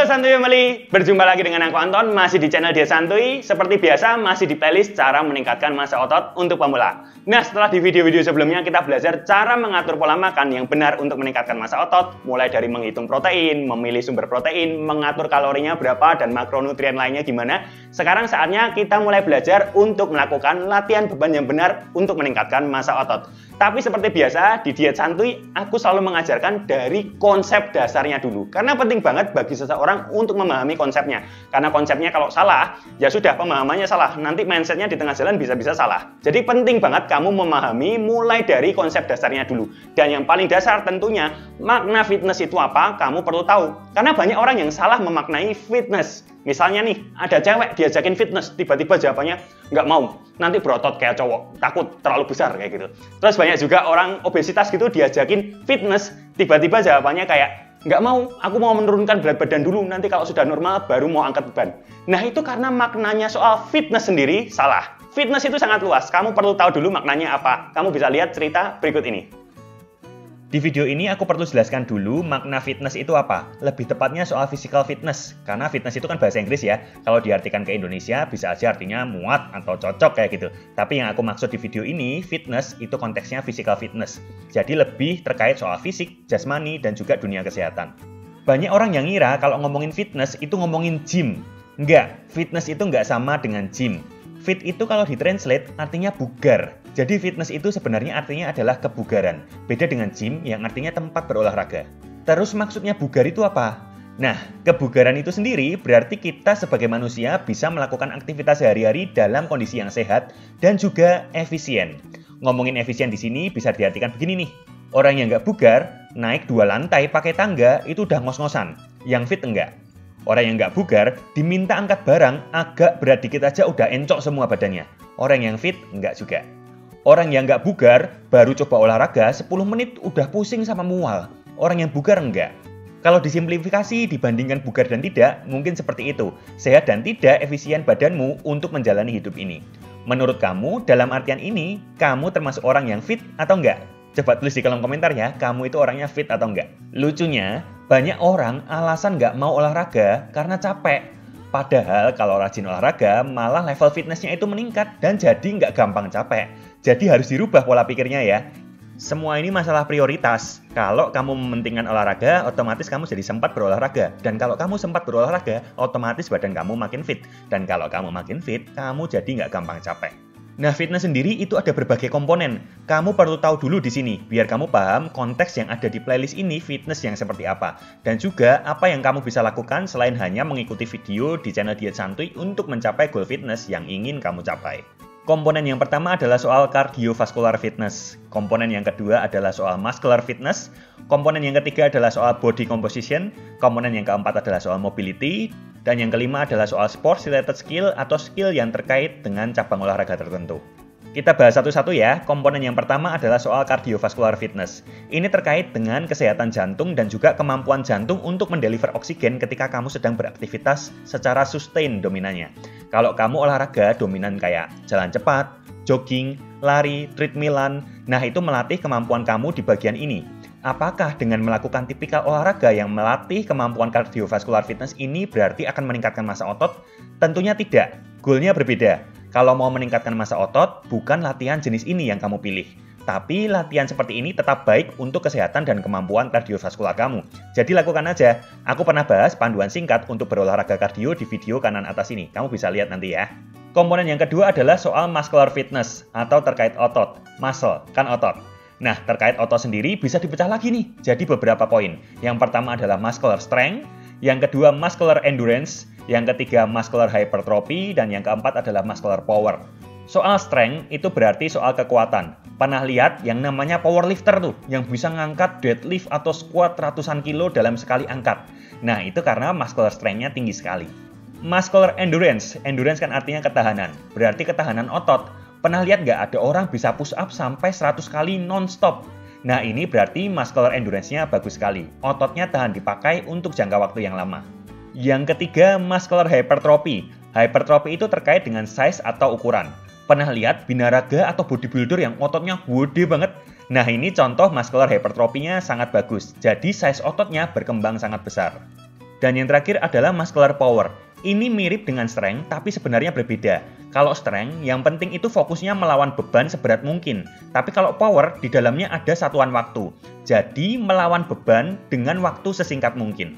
Halo Santuy Family, berjumpa lagi dengan aku Anton, masih di channel Dia Santuy. Seperti biasa, masih di playlist cara meningkatkan massa otot untuk pemula. Nah, setelah di video-video sebelumnya kita belajar cara mengatur pola makan yang benar untuk meningkatkan massa otot, mulai dari menghitung protein, memilih sumber protein, mengatur kalorinya berapa, dan makronutrien lainnya gimana. Sekarang saatnya kita mulai belajar untuk melakukan latihan beban yang benar untuk meningkatkan massa otot. Tapi seperti biasa, di Diet Santuy, aku selalu mengajarkan dari konsep dasarnya dulu. Karena penting banget bagi seseorang untuk memahami konsepnya. Karena konsepnya kalau salah, ya sudah pemahamannya salah. Nanti mindsetnya di tengah jalan bisa-bisa salah. Jadi penting banget kamu memahami mulai dari konsep dasarnya dulu. Dan yang paling dasar tentunya, makna fitness itu apa, kamu perlu tahu. Karena banyak orang yang salah memaknai fitness. Misalnya nih, ada cewek diajakin fitness, tiba-tiba jawabannya nggak mau. Nanti berotot kayak cowok, takut terlalu besar kayak gitu. Terus banyak juga orang obesitas gitu diajakin fitness, tiba-tiba jawabannya kayak nggak mau, aku mau menurunkan berat badan dulu, nanti kalau sudah normal baru mau angkat beban. Nah itu karena maknanya soal fitness sendiri salah. Fitness itu sangat luas, kamu perlu tahu dulu maknanya apa. Kamu bisa lihat cerita berikut ini. Di video ini aku perlu jelaskan dulu makna fitness itu apa. Lebih tepatnya soal physical fitness. Karena fitness itu kan bahasa Inggris ya. Kalau diartikan ke Indonesia bisa aja artinya muat atau cocok kayak gitu. Tapi yang aku maksud di video ini, fitness itu konteksnya physical fitness. Jadi lebih terkait soal fisik, jasmani, dan juga dunia kesehatan. Banyak orang yang ngira kalau ngomongin fitness itu ngomongin gym. Enggak, fitness itu enggak sama dengan gym. Fit itu kalau ditranslate artinya bugar. Jadi fitness itu sebenarnya artinya adalah kebugaran. Beda dengan gym yang artinya tempat berolahraga. Terus maksudnya bugar itu apa? Nah, kebugaran itu sendiri berarti kita sebagai manusia bisa melakukan aktivitas sehari-hari dalam kondisi yang sehat dan juga efisien. Ngomongin efisien di sini bisa diartikan begini nih. Orang yang nggak bugar, naik 2 lantai pakai tangga itu udah ngos-ngosan. Yang fit enggak. Orang yang nggak bugar, diminta angkat barang, agak berat dikit aja udah encok semua badannya. Orang yang fit, enggak juga. Orang yang nggak bugar, baru coba olahraga, 10 menit udah pusing sama mual. Orang yang bugar enggak. Kalau disimplifikasi dibandingkan bugar dan tidak, mungkin seperti itu. Sehat dan tidak efisien badanmu untuk menjalani hidup ini. Menurut kamu, dalam artian ini, kamu termasuk orang yang fit atau enggak? Coba tulis di kolom komentar ya, kamu itu orangnya fit atau enggak. Lucunya, banyak orang alasan nggak mau olahraga karena capek. Padahal kalau rajin olahraga, malah level fitnessnya itu meningkat dan jadi nggak gampang capek. Jadi harus dirubah pola pikirnya ya. Semua ini masalah prioritas. Kalau kamu mementingkan olahraga, otomatis kamu jadi sempat berolahraga. Dan kalau kamu sempat berolahraga, otomatis badan kamu makin fit. Dan kalau kamu makin fit, kamu jadi nggak gampang capek. Nah, fitness sendiri itu ada berbagai komponen. Kamu perlu tahu dulu di sini, biar kamu paham konteks yang ada di playlist ini fitness yang seperti apa. Dan juga apa yang kamu bisa lakukan selain hanya mengikuti video di channel Diet Santuy untuk mencapai goal fitness yang ingin kamu capai. Komponen yang pertama adalah soal cardiovascular fitness. Komponen yang kedua adalah soal muscular fitness. Komponen yang ketiga adalah soal body composition. Komponen yang keempat adalah soal mobility. Dan yang kelima adalah soal sports related skill atau skill yang terkait dengan cabang olahraga tertentu. Kita bahas satu-satu ya. Komponen yang pertama adalah soal cardiovascular fitness. Ini terkait dengan kesehatan jantung dan juga kemampuan jantung untuk mendeliver oksigen ketika kamu sedang beraktivitas secara sustain dominannya. Kalau kamu olahraga dominan kayak jalan cepat, jogging, lari, treadmillan, nah itu melatih kemampuan kamu di bagian ini. Apakah dengan melakukan tipikal olahraga yang melatih kemampuan cardiovascular fitness ini berarti akan meningkatkan massa otot? Tentunya tidak. Goalnya berbeda. Kalau mau meningkatkan massa otot, bukan latihan jenis ini yang kamu pilih. Tapi latihan seperti ini tetap baik untuk kesehatan dan kemampuan kardiovaskular kamu. Jadi lakukan aja. Aku pernah bahas panduan singkat untuk berolahraga kardio di video kanan atas ini. Kamu bisa lihat nanti ya. Komponen yang kedua adalah soal muscular fitness atau terkait otot. Muscle, kan otot. Nah, terkait otot sendiri bisa dipecah lagi nih. Jadi beberapa poin. Yang pertama adalah muscular strength, yang kedua muscular endurance, yang ketiga muscular hypertrophy, dan yang keempat adalah muscular power. Soal strength itu berarti soal kekuatan. Pernah lihat yang namanya powerlifter tuh, yang bisa ngangkat deadlift atau squat ratusan kilo dalam sekali angkat. Nah, itu karena muscular strength-nya tinggi sekali. Muscular endurance, endurance kan artinya ketahanan, berarti ketahanan otot. Pernah lihat nggak ada orang bisa push up sampai 100 kali non-stop? Nah, ini berarti muscular endurance-nya bagus sekali. Ototnya tahan dipakai untuk jangka waktu yang lama. Yang ketiga, muscular hypertrophy. Hypertrophy itu terkait dengan size atau ukuran. Pernah lihat binaraga atau bodybuilder yang ototnya gede banget? Nah, ini contoh muscular hypertrophy-nya sangat bagus. Jadi size ototnya berkembang sangat besar. Dan yang terakhir adalah muscular power. Ini mirip dengan strength, tapi sebenarnya berbeda. Kalau strength, yang penting itu fokusnya melawan beban seberat mungkin. Tapi kalau power, di dalamnya ada satuan waktu. Jadi, melawan beban dengan waktu sesingkat mungkin.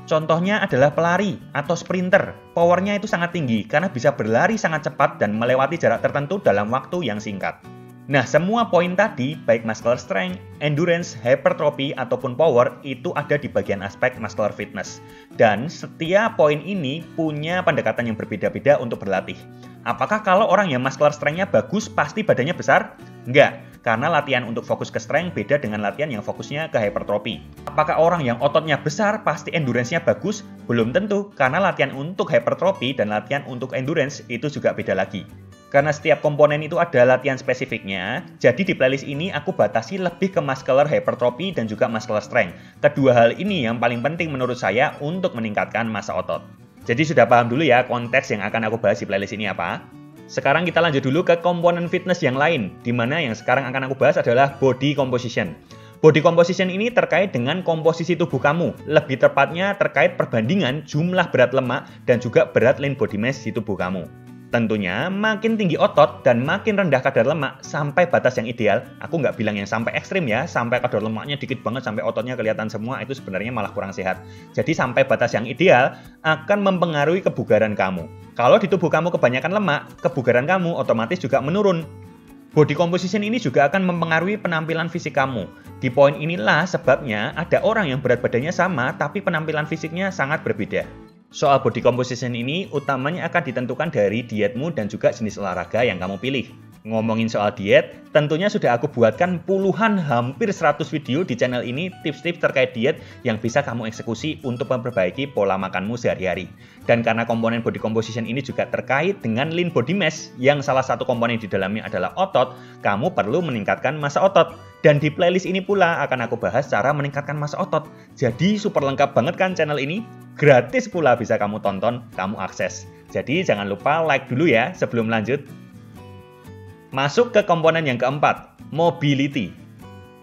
Contohnya adalah pelari atau sprinter. Powernya itu sangat tinggi, karena bisa berlari sangat cepat dan melewati jarak tertentu dalam waktu yang singkat. Nah, semua poin tadi, baik muscular strength, endurance, hypertrophy, ataupun power, itu ada di bagian aspek muscular fitness. Dan setiap poin ini punya pendekatan yang berbeda-beda untuk berlatih. Apakah kalau orang yang muscular strength-nya bagus, pasti badannya besar? Enggak, karena latihan untuk fokus ke strength beda dengan latihan yang fokusnya ke hypertrophy. Apakah orang yang ototnya besar, pasti endurance-nya bagus? Belum tentu, karena latihan untuk hypertrophy dan latihan untuk endurance itu juga beda lagi. Karena setiap komponen itu ada latihan spesifiknya, jadi di playlist ini aku batasi lebih ke muscular hypertrophy dan juga muscular strength. Kedua hal ini yang paling penting menurut saya untuk meningkatkan massa otot. Jadi sudah paham dulu ya konteks yang akan aku bahas di playlist ini apa? Sekarang kita lanjut dulu ke komponen fitness yang lain, di mana yang sekarang akan aku bahas adalah body composition. Body composition ini terkait dengan komposisi tubuh kamu, lebih tepatnya terkait perbandingan jumlah berat lemak dan juga berat lean body mass di tubuh kamu. Tentunya makin tinggi otot dan makin rendah kadar lemak sampai batas yang ideal. Aku nggak bilang yang sampai ekstrim ya, sampai kadar lemaknya dikit banget sampai ototnya kelihatan semua, itu sebenarnya malah kurang sehat. Jadi sampai batas yang ideal akan mempengaruhi kebugaran kamu. Kalau di tubuh kamu kebanyakan lemak, kebugaran kamu otomatis juga menurun. Body composition ini juga akan mempengaruhi penampilan fisik kamu. Di poin inilah sebabnya ada orang yang berat badannya sama tapi penampilan fisiknya sangat berbeda. Soal body composition ini utamanya akan ditentukan dari dietmu dan juga jenis olahraga yang kamu pilih. Ngomongin soal diet, tentunya sudah aku buatkan puluhan hampir 100 video di channel ini tips-tips terkait diet yang bisa kamu eksekusi untuk memperbaiki pola makanmu sehari-hari. Dan karena komponen body composition ini juga terkait dengan lean body mass yang salah satu komponen di dalamnya adalah otot, kamu perlu meningkatkan massa otot. Dan di playlist ini pula akan aku bahas cara meningkatkan massa otot. Jadi super lengkap banget kan channel ini? Gratis pula bisa kamu tonton, kamu akses. Jadi jangan lupa like dulu ya sebelum lanjut. Masuk ke komponen yang keempat, mobility.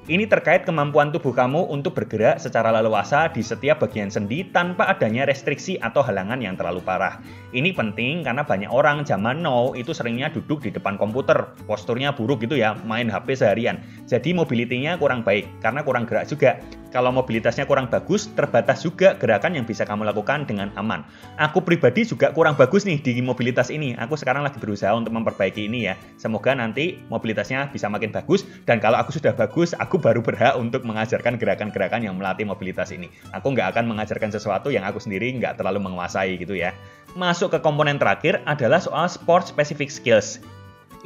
Ini terkait kemampuan tubuh kamu untuk bergerak secara leluasa di setiap bagian sendi tanpa adanya restriksi atau halangan yang terlalu parah. Ini penting karena banyak orang zaman now itu seringnya duduk di depan komputer, posturnya buruk gitu ya, main HP seharian. Jadi mobility-nya kurang baik karena kurang gerak juga. Kalau mobilitasnya kurang bagus, terbatas juga gerakan yang bisa kamu lakukan dengan aman. Aku pribadi juga kurang bagus nih di mobilitas ini. Aku sekarang lagi berusaha untuk memperbaiki ini ya. Semoga nanti mobilitasnya bisa makin bagus. Dan kalau aku sudah bagus, aku baru berhak untuk mengajarkan gerakan-gerakan yang melatih mobilitas ini. Aku nggak akan mengajarkan sesuatu yang aku sendiri nggak terlalu menguasai gitu ya. Masuk ke komponen terakhir adalah soal sport specific skills.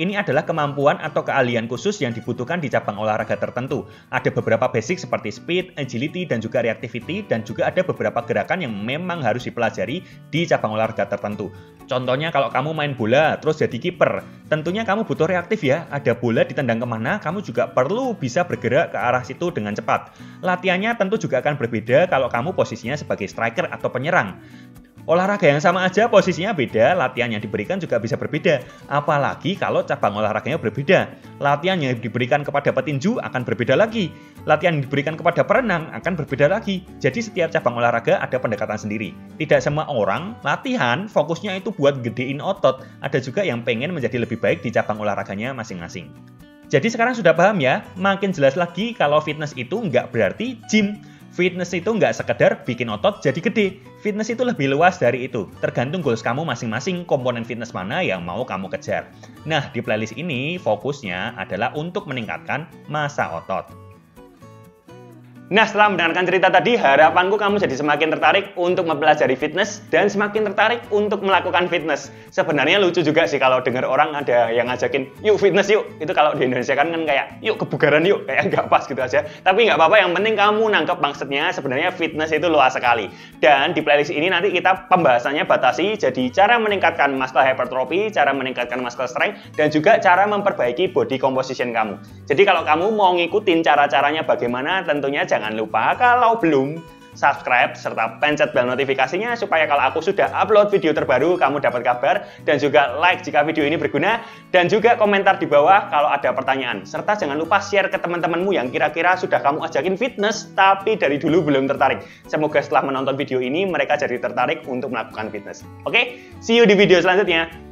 Ini adalah kemampuan atau keahlian khusus yang dibutuhkan di cabang olahraga tertentu. Ada beberapa basic seperti speed, agility, dan juga reactivity, dan juga ada beberapa gerakan yang memang harus dipelajari di cabang olahraga tertentu. Contohnya kalau kamu main bola, terus jadi kiper, tentunya kamu butuh reaktif ya. Ada bola ditendang kemana, kamu juga perlu bisa bergerak ke arah situ dengan cepat. Latihannya tentu juga akan berbeda kalau kamu posisinya sebagai striker atau penyerang. Olahraga yang sama aja posisinya beda, latihan yang diberikan juga bisa berbeda. Apalagi kalau cabang olahraganya berbeda. Latihan yang diberikan kepada petinju akan berbeda lagi. Latihan yang diberikan kepada perenang akan berbeda lagi. Jadi setiap cabang olahraga ada pendekatan sendiri. Tidak semua orang latihan fokusnya itu buat gedein otot. Ada juga yang pengen menjadi lebih baik di cabang olahraganya masing-masing. Jadi sekarang sudah paham ya? Makin jelas lagi kalau fitness itu nggak berarti gym. Fitness itu nggak sekedar bikin otot jadi gede. Fitness itu lebih luas dari itu. Tergantung goals kamu masing-masing komponen fitness mana yang mau kamu kejar. Nah, di playlist ini fokusnya adalah untuk meningkatkan massa otot. Nah, setelah mendengarkan cerita tadi, harapanku kamu jadi semakin tertarik untuk mempelajari fitness dan semakin tertarik untuk melakukan fitness. Sebenarnya lucu juga sih kalau dengar orang ada yang ngajakin, yuk fitness yuk. Itu kalau di Indonesia kan kayak, yuk kebugaran yuk. Kayak nggak pas gitu aja. Tapi nggak apa-apa, yang penting kamu nangkep maksudnya. Sebenarnya fitness itu luas sekali. Dan di playlist ini nanti kita pembahasannya batasi, jadi cara meningkatkan muscle hypertrophy, cara meningkatkan muscle strength, dan juga cara memperbaiki body composition kamu. Jadi kalau kamu mau ngikutin cara-caranya bagaimana, tentunya jangan lupa kalau belum subscribe, serta pencet bel notifikasinya supaya kalau aku sudah upload video terbaru, kamu dapat kabar, dan juga like jika video ini berguna, dan juga komentar di bawah kalau ada pertanyaan. Serta jangan lupa share ke teman-temanmu yang kira-kira sudah kamu ajakin fitness, tapi dari dulu belum tertarik. Semoga setelah menonton video ini, mereka jadi tertarik untuk melakukan fitness. Oke, see you di video selanjutnya.